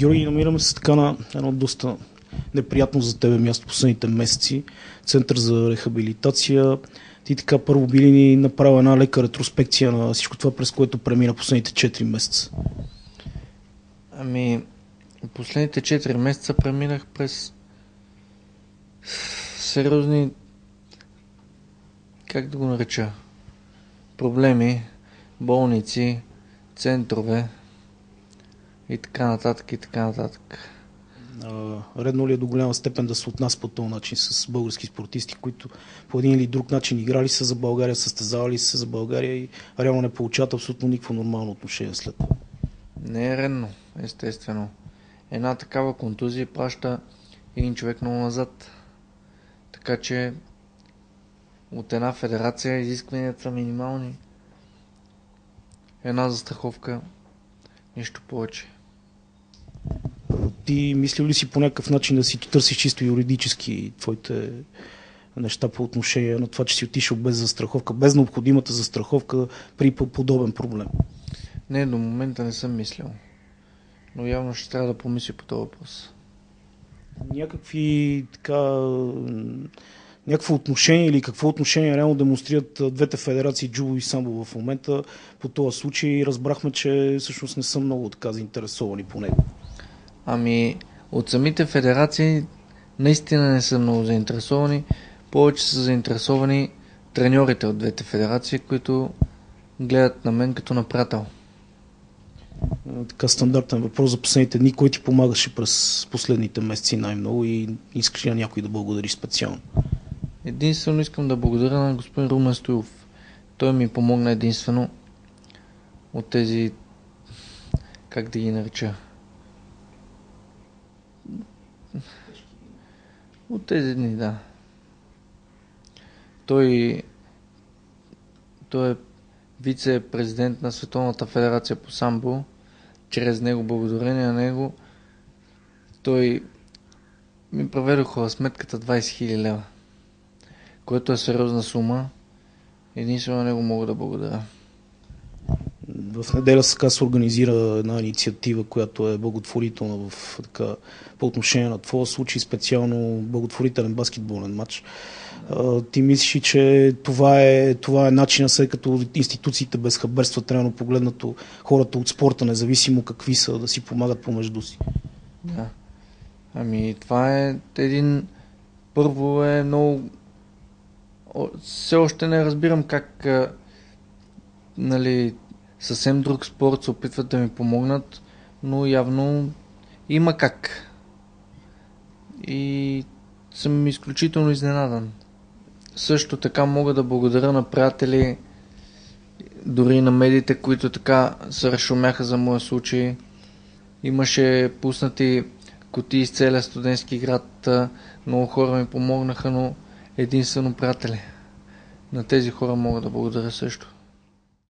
Георги, намираме се така на едно доста неприятно за тебе място последните месеци. Център за рехабилитация. Ти така първо би ли ни направил една лека ретроспекция на всичко това, през което премина последните 4 месеца? Ами, последните 4 месеца преминах през сериозни, как да го нареча, проблеми, болници, центрове и така нататък и така нататък. Редно ли е до голяма степен да се отнася по този начин с български спортисти, които по един или друг начин играли са за България, състезавали са за България и реално не получават абсолютно никакво нормално отношение след това? Не е редно, естествено. Една такава контузия праща един човек много назад. Така че от една федерация изискванията са минимални. Една застраховка, нищо повече. Ти мислил ли си по някакъв начин да си търсиш чисто юридически твоите неща по отношение на това, че си отишъл без застраховка, без необходимата застраховка при подобен проблем? Не, до момента не съм мислил. Но явно ще трябва да помисля по този въпрос. Някакво отношение или какво отношение реално демонстрират двете федерации джудо и самбо в момента по този случай? Разбрахме, че всъщност не са много така заинтересовани по него. Ами, от самите федерации наистина не са много заинтересовани. Повече са заинтересовани треньорите от двете федерации, които гледат на мен като на приятел. Така стандартен въпрос за последните дни. Кой ти помагаше през последните месеци най-много и искаш ли на някой да благодариш специално? Единствено искам да благодаря на господин Румен Стоилов. Той ми помогна единствено от тези, как да ги нареча, от тези дни, да. Той е вице-президент на Световната федерация по самбо. Чрез него, благодарение на него, той ми преведоха сметката 20 000 лева, което е сериозна сума. Единствено на него мога да благодаря. В неделя се организира една инициатива, която е благотворителна по отношение на твоя случай, специално благотворителен баскетболен матч. Ти мислиш, че това е начинът, след като институциите безхаберстват, реално погледнато хората от спорта, независимо какви са, да си помагат помежду си? Да. Ами това е първо е много... Все още не разбирам как съвсем друг спорт се опитват да ми помогнат, но явно има как. И съм изключително изненадан. Също така мога да благодаря на приятели, дори на медиите, които така се разшумяха за моя случай. Имаше пуснати кутии из целия студентски град, много хора ми помогнаха, но единствено приятели. На тези хора мога да благодаря също.